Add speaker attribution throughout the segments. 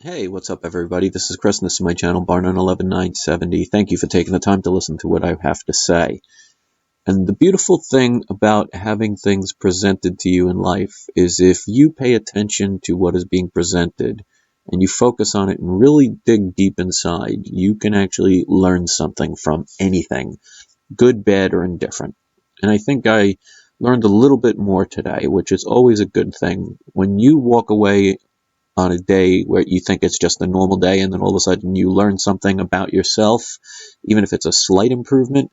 Speaker 1: Hey, what's up, everybody? This is Chris, and this is my channel, Bar911970. Thank you for taking the time to listen to what I have to say. And the beautiful thing about having things presented to you in life is if you pay attention to what is being presented and you focus on it and really dig deep inside, you can actually learn something from anything, good, bad, or indifferent. And I think I learned a little bit more today, which is always a good thing. When you walk away on a day where you think it's just a normal day and then all of a sudden you learn something about yourself, even if it's a slight improvement,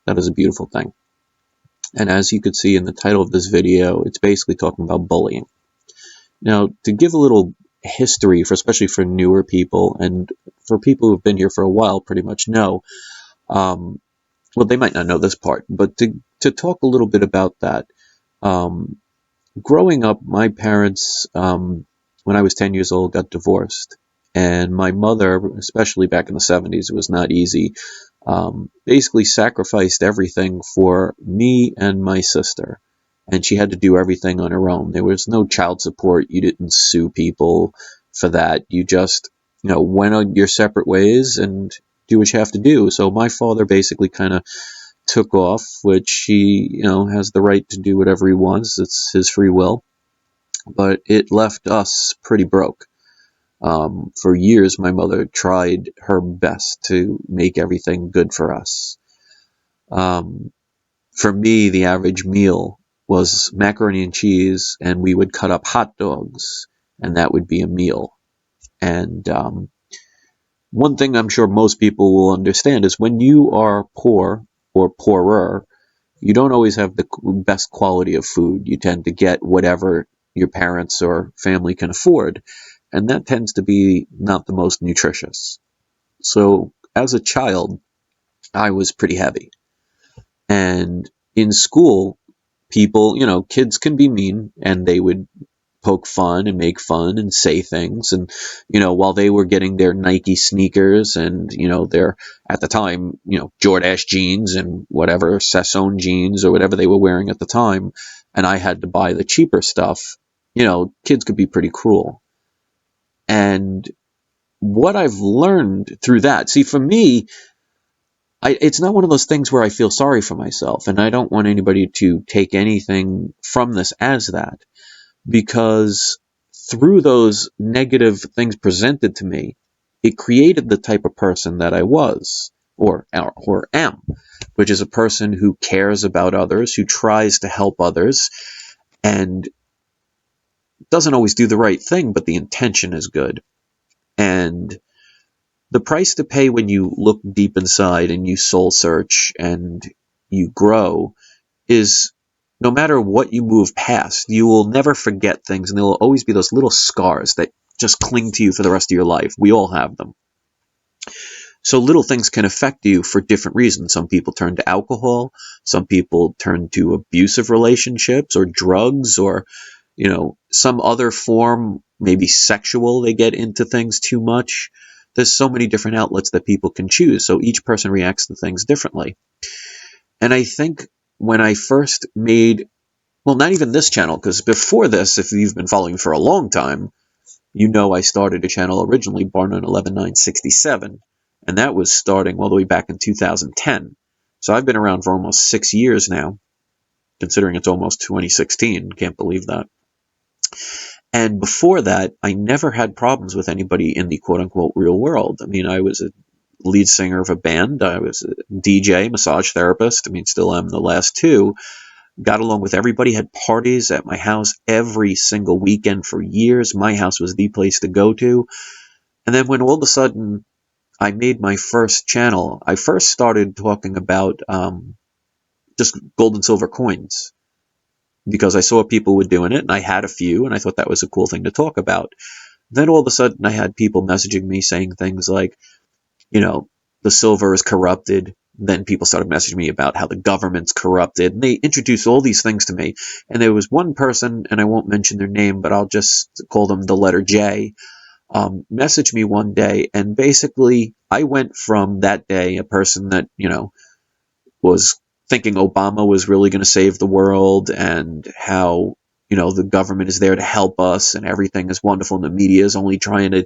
Speaker 1: that is a beautiful thing. And as you could see in the title of this video, it's basically talking about bullying. Now, to give a little history, especially for newer people and for people who've been here for a while pretty much know, well, they might not know this part, but to talk a little bit about that, growing up, my parents, when I was 10 years old, got divorced. And my mother, especially back in the 70s, it was not easy, basically sacrificed everything for me and my sister. And she had to do everything on her own. There was no child support. You didn't sue people for that. You just, went on your separate ways and do what you have to do. So my father basically kind of took off, which he, has the right to do whatever he wants. It's his free will. But it left us pretty broke. For years, my mother tried her best to make everything good for us. For me, the average meal was macaroni and cheese, and we would cut up hot dogs, and that would be a meal. And one thing I'm sure most people will understand is when you are poor or poorer, you don't always have the best quality of food. You tend to get whatever your parents or family can afford, and that tends to be not the most nutritious. So as a child, I was pretty heavy. And in school, people, kids can be mean, and they would poke fun and make fun and say things. And, while they were getting their Nike sneakers and, their, at the time, Jordache jeans and whatever, Sassoon jeans or whatever they were wearing at the time, and I had to buy the cheaper stuff, kids could be pretty cruel. And what I've learned through that, see, for me, it's not one of those things where I feel sorry for myself, and I don't want anybody to take anything from this as that. Because through those negative things presented to me, it created the type of person that I was, or am, which is a person who cares about others, who tries to help others, and doesn't always do the right thing, but the intention is good. And the price to pay when you look deep inside and you soul search and you grow is, no matter what you move past, you will never forget things, and there will always be those little scars that just cling to you for the rest of your life. We all have them. So little things can affect you for different reasons. Some people turn to alcohol. Some people turn to abusive relationships or drugs or, some other form, maybe sexual. They get into things too much. There's so many different outlets that people can choose. So each person reacts to things differently. And I think when I first made, well, not even this channel, because before this, if you've been following for a long time, I started a channel originally, Bar911967, and that was starting all the way back in 2010. So I've been around for almost 6 years now, considering it's almost 2016. Can't believe that. And before that, I never had problems with anybody in the quote-unquote real world. I mean, I was a lead singer of a band. I was a DJ, massage therapist. I mean, still am the last two. Got along with everybody, had parties at my house every single weekend for years. My house was the place to go to. And then when all of a sudden I made my first channel, I first started talking about just gold and silver coins, because I saw people were doing it, and I had a few, and I thought that was a cool thing to talk about. Then all of a sudden I had people messaging me saying things like, the silver is corrupted. Then people started messaging me about how the government's corrupted. And they introduced all these things to me. And there was one person, and I won't mention their name, but I'll just call them the letter J, messaged me one day. And basically, I went from that day, a person that, was thinking Obama was really going to save the world, and how, the government is there to help us and everything is wonderful and the media is only trying to,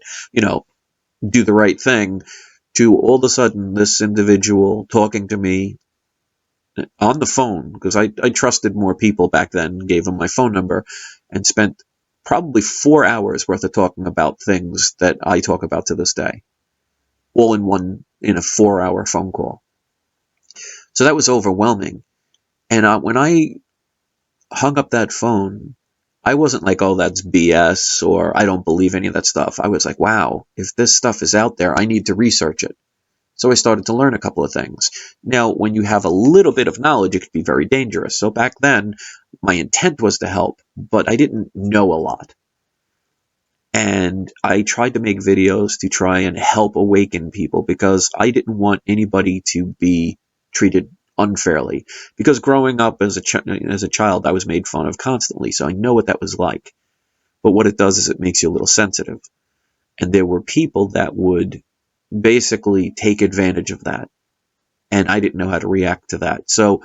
Speaker 1: do the right thing, to all of a sudden this individual talking to me on the phone, because I trusted more people back then, gave them my phone number, and spent probably 4 hours worth of talking about things that I talk about to this day, all in a 4-hour phone call. So that was overwhelming. And when I hung up that phone, I wasn't like, oh, that's BS, or I don't believe any of that stuff. I was like, wow, if this stuff is out there, I need to research it. So I started to learn a couple of things. Now, when you have a little bit of knowledge, it could be very dangerous. So back then, my intent was to help, but I didn't know a lot. And I tried to make videos to try and help awaken people, because I didn't want anybody to be treated unfairly. Because growing up as a child, I was made fun of constantly, so I know what that was like. But what it does is it makes you a little sensitive. And there were people that would basically take advantage of that. And I didn't know how to react to that. So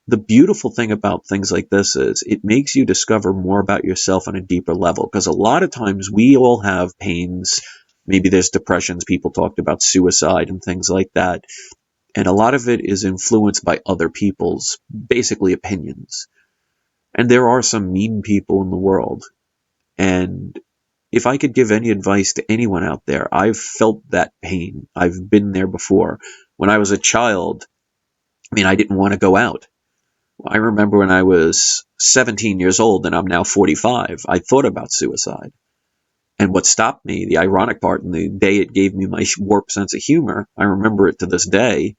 Speaker 1: the beautiful thing about things like this is it makes you discover more about yourself on a deeper level, because a lot of times we all have pains. Maybe there's depressions. People talked about suicide and things like that. And a lot of it is influenced by other people's basically opinions. And there are some mean people in the world. And if I could give any advice to anyone out there, I've felt that pain. I've been there before. When I was a child, I didn't want to go out. I remember when I was 17 years old and I'm now 45, I thought about suicide. And what stopped me, the ironic part, and the day it gave me my warped sense of humor, I remember it to this day,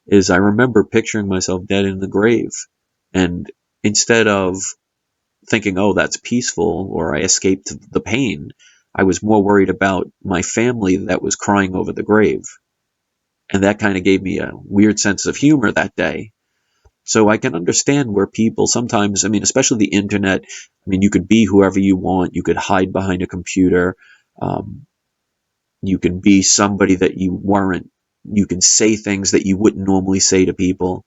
Speaker 1: is I remember picturing myself dead in the grave. And instead of thinking, oh, that's peaceful, or I escaped the pain, I was more worried about my family that was crying over the grave. And that kind of gave me a weird sense of humor that day. So I can understand where people sometimes, especially the internet, you could be whoever you want. You could hide behind a computer. You can be somebody that you weren't. You can say things that you wouldn't normally say to people.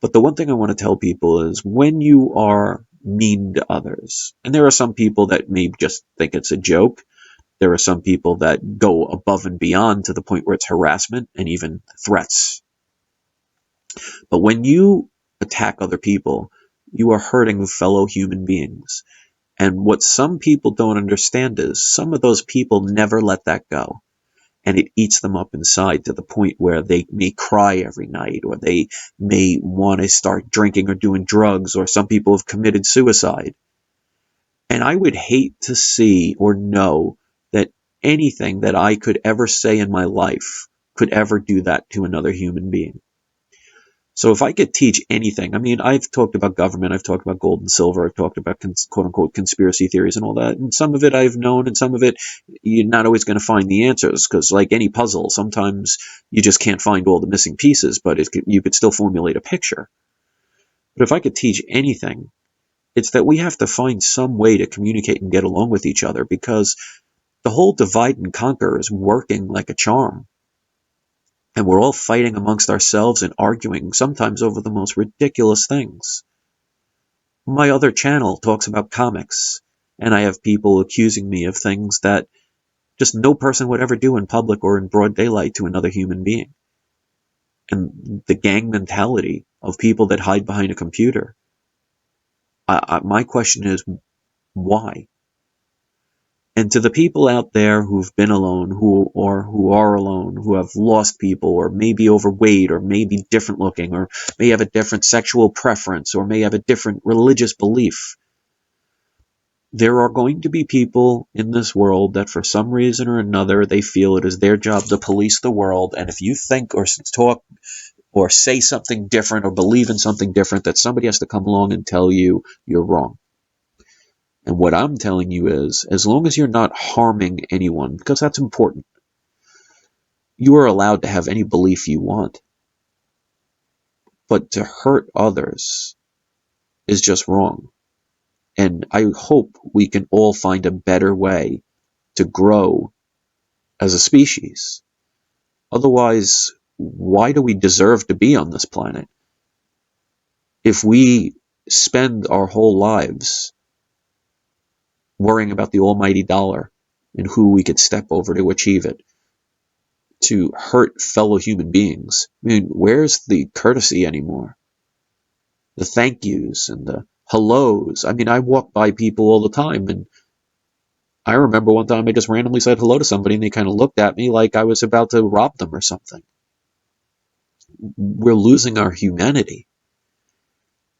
Speaker 1: But the one thing I want to tell people is when you are mean to others, and there are some people that may just think it's a joke. There are some people that go above and beyond to the point where it's harassment and even threats. But when you attack other people, you are hurting fellow human beings. And what some people don't understand is some of those people never let that go. And it eats them up inside to the point where they may cry every night, or they may want to start drinking or doing drugs, or some people have committed suicide. And I would hate to see or know that anything that I could ever say in my life could ever do that to another human being. So if I could teach anything, I've talked about government, I've talked about gold and silver, I've talked about quote-unquote conspiracy theories and all that, and some of it I've known, and some of it you're not always going to find the answers, because like any puzzle, sometimes you just can't find all the missing pieces, but you could still formulate a picture. But if I could teach anything, it's that we have to find some way to communicate and get along with each other, because the whole divide and conquer is working like a charm. And we're all fighting amongst ourselves and arguing, sometimes over the most ridiculous things. My other channel talks about comics, and I have people accusing me of things that just no person would ever do in public or in broad daylight to another human being. And the gang mentality of people that hide behind a computer. My question is, why? And to the people out there who've been alone, who are alone, who have lost people, or may be overweight, or may be different looking, or may have a different sexual preference, or may have a different religious belief, there are going to be people in this world that for some reason or another, they feel it is their job to police the world. And if you think or talk or say something different or believe in something different, that somebody has to come along and tell you you're wrong. And what I'm telling you is, as long as you're not harming anyone, because that's important, you are allowed to have any belief you want. But to hurt others is just wrong. And I hope we can all find a better way to grow as a species. Otherwise, why do we deserve to be on this planet? If we spend our whole lives worrying about the almighty dollar and who we could step over to achieve it, to hurt fellow human beings. I mean, where's the courtesy anymore? The thank yous and the hellos. I mean, I walk by people all the time, and I remember one time I just randomly said hello to somebody, and they kind of looked at me like I was about to rob them or something. We're losing our humanity.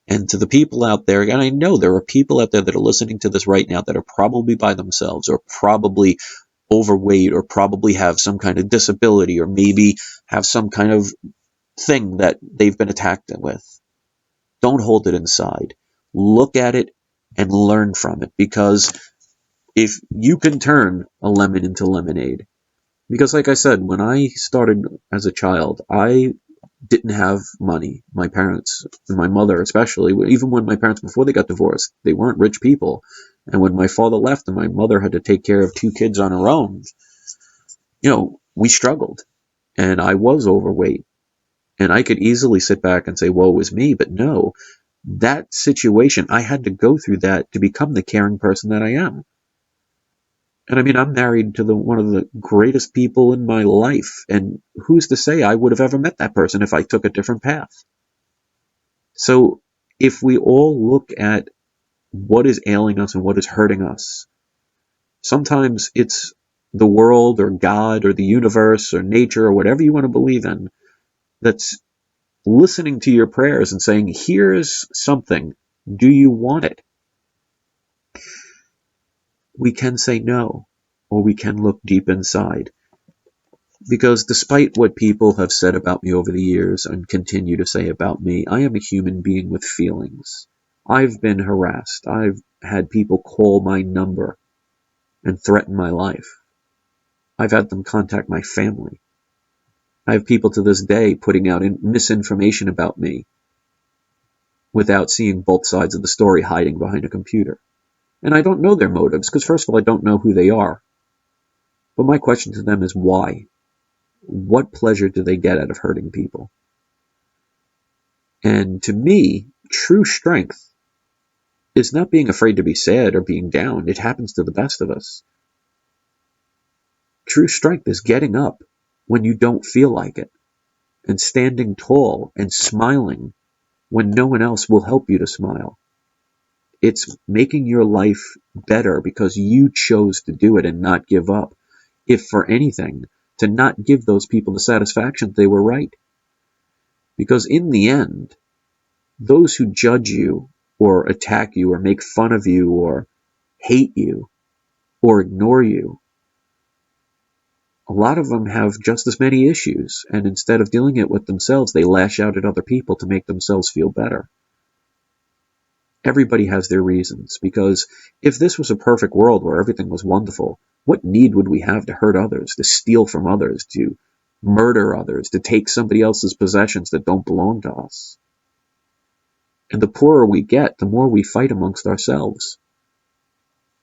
Speaker 1: And to the people out there, and I know there are people out there that are listening to this right now that are probably by themselves, or probably overweight, or probably have some kind of disability, or maybe have some kind of thing that they've been attacked with. Don't hold it inside. Look at it and learn from it, because if you can turn a lemon into lemonade, because like I said, when I started as a child, I didn't have money. My parents, and my mother especially, even when my parents, before they got divorced, they weren't rich people. And when my father left and my mother had to take care of 2 kids on her own, we struggled. And I was overweight. And I could easily sit back and say, woe is me, but no. That situation, I had to go through that to become the caring person that I am. And I mean, I'm married to one of the greatest people in my life, and who's to say I would have ever met that person if I took a different path? So if we all look at what is ailing us and what is hurting us, sometimes it's the world or God or the universe or nature or whatever you want to believe in that's listening to your prayers and saying, here's something. Do you want it? We can say no, or we can look deep inside. Because despite what people have said about me over the years and continue to say about me, I am a human being with feelings. I've been harassed. I've had people call my number and threaten my life. I've had them contact my family. I have people to this day putting out misinformation about me without seeing both sides of the story, hiding behind a computer. And I don't know their motives, because first of all, I don't know who they are. But my question to them is why? What pleasure do they get out of hurting people? And to me, true strength is not being afraid to be sad or being down. It happens to the best of us. True strength is getting up when you don't feel like it, and standing tall and smiling when no one else will help you to smile. It's making your life better because you chose to do it and not give up. If for anything, to not give those people the satisfaction that they were right. Because in the end, those who judge you or attack you or make fun of you or hate you or ignore you, a lot of them have just as many issues, and instead of dealing it with themselves, they lash out at other people to make themselves feel better. Everybody has their reasons, because if this was a perfect world where everything was wonderful, what need would we have to hurt others, to steal from others, to murder others, to take somebody else's possessions that don't belong to us? And the poorer we get, the more we fight amongst ourselves.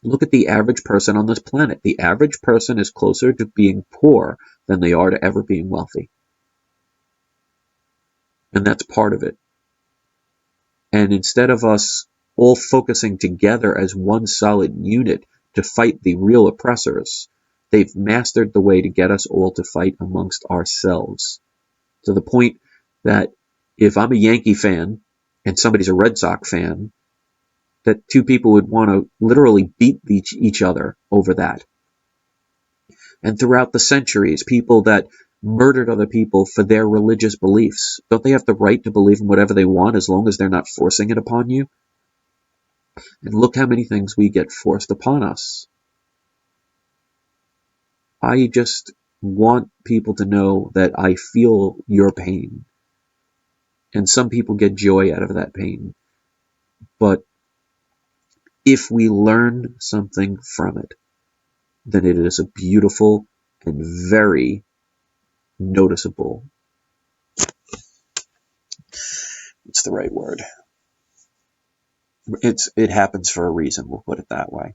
Speaker 1: Look at the average person on this planet. The average person is closer to being poor than they are to ever being wealthy. And that's part of it. And instead of us all focusing together as one solid unit to fight the real oppressors, they've mastered the way to get us all to fight amongst ourselves. To the point that if I'm a Yankee fan and somebody's a Red Sox fan, that 2 people would want to literally beat each other over that. And throughout the centuries, people that murdered other people for their religious beliefs, don't they have the right to believe in whatever they want as long as they're not forcing it upon you? And look how many things we get forced upon us. I just want people to know that I feel your pain. And some people get joy out of that pain. But if we learn something from it, then it is a beautiful and very noticeable. It's the right word. It happens for a reason, we'll put it that way.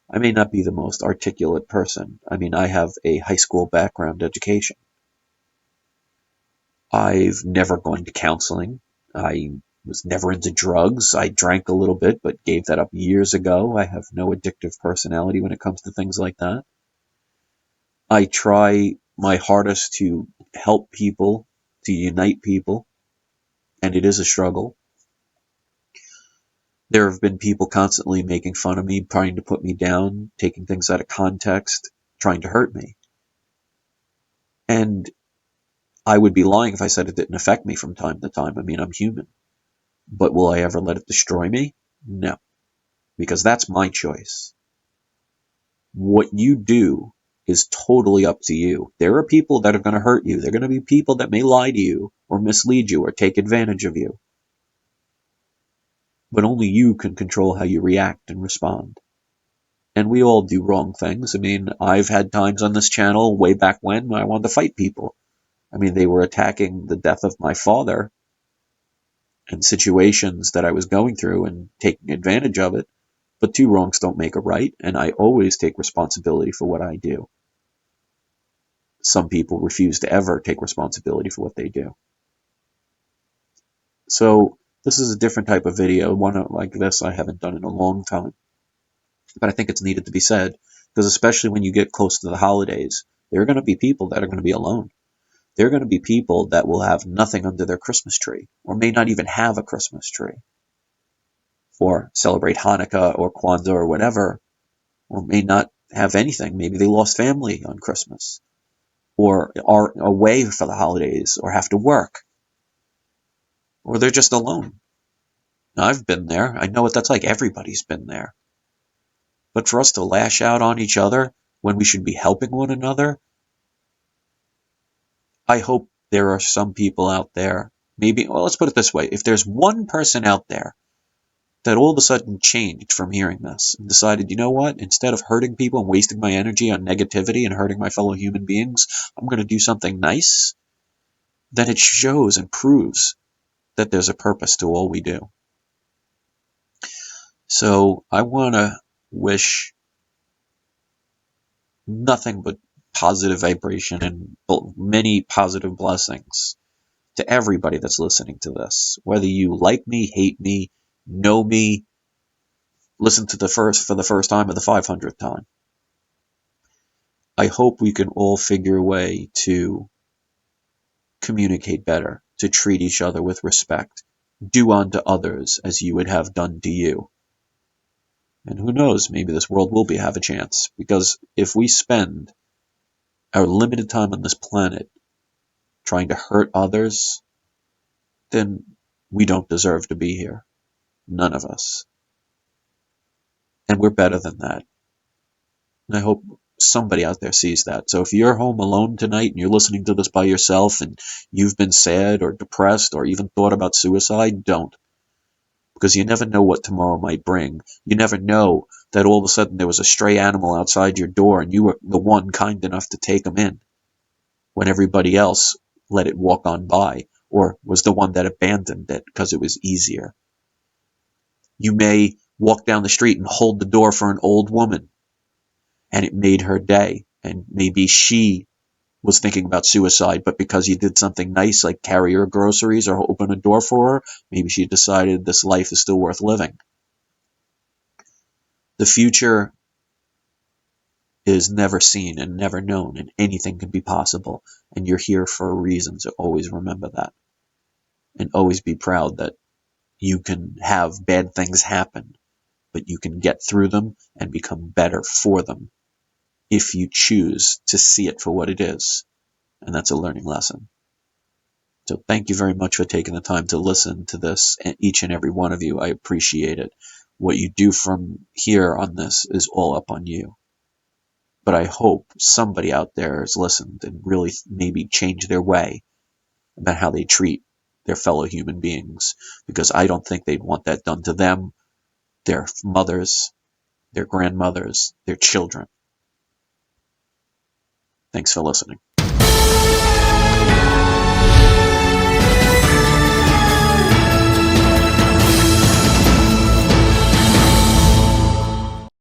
Speaker 1: I may not be the most articulate person. I mean, I have a high school background education. I've never gone to counseling. I Was never into drugs. I drank a little bit, but gave that up years ago. I have no addictive personality when it comes to things like that. I try my hardest to help people, to unite people, and it is a struggle. There have been people constantly making fun of me, trying to put me down, taking things out of context, trying to hurt me. And I would be lying if I said it didn't affect me from time to time. I mean, I'm human. But will I ever let it destroy me? No, because that's my choice. What you do is totally up to you. There are people that are going to hurt you. There are going to be people that may lie to you or mislead you or take advantage of you. But only you can control how you react and respond. And we all do wrong things. I mean, I've had times on this channel way back when I wanted to fight people. I mean, they were attacking the death of my father and situations that I was going through and taking advantage of it. But two wrongs don't make a right, and I always take responsibility for what I do. Some people refuse to ever take responsibility for what they do. So this is a different type of video. One like this I haven't done in a long time. But I think it's needed to be said, because especially when you get close to the holidays, there are going to be people that are going to be alone. There are going to be people that will have nothing under their Christmas tree, or may not even have a Christmas tree, or celebrate Hanukkah or Kwanzaa or whatever, or may not have anything. Maybe they lost family on Christmas, or are away for the holidays, or have to work, or they're just alone. Now, I've been there. I know what that's like. Everybody's been there. But for us to lash out on each other when we should be helping one another, I hope there are some people out there, maybe, well, let's put it this way. If there's one person out there that all of a sudden changed from hearing this and decided, you know what, instead of hurting people and wasting my energy on negativity and hurting my fellow human beings, I'm going to do something nice, then it shows and proves that there's a purpose to all we do. So I want to wish nothing but positive vibration and many positive blessings to everybody that's listening to this. Whether you like me, hate me, know me, listen to for the first time or the 500th time. I hope we can all figure a way to communicate better, to treat each other with respect, do unto others as you would have done to you. And who knows, maybe this world will have a chance, because if we spend our limited time on this planet trying to hurt others, then we don't deserve to be here. None of us. And we're better than that. And I hope somebody out there sees that. So if you're home alone tonight and you're listening to this by yourself and you've been sad or depressed or even thought about suicide, don't. Because you never know what tomorrow might bring. You never know that all of a sudden there was a stray animal outside your door and you were the one kind enough to take them in when everybody else let it walk on by, or was the one that abandoned it because it was easier. You may walk down the street and hold the door for an old woman, and it made her day, and maybe she was thinking about suicide, but because you did something nice like carry her groceries or open a door for her, maybe she decided this life is still worth living. The future is never seen and never known, and anything can be possible, and you're here for a reason, so always remember that. And always be proud that you can have bad things happen, but you can get through them and become better for them if you choose to see it for what it is. And that's a learning lesson. So thank you very much for taking the time to listen to this, each and every one of you. I appreciate it. What you do from here on this is all up on you. But I hope somebody out there has listened and really maybe changed their way about how they treat their fellow human beings, because I don't think they'd want that done to them, their mothers, their grandmothers, their children. Thanks for listening.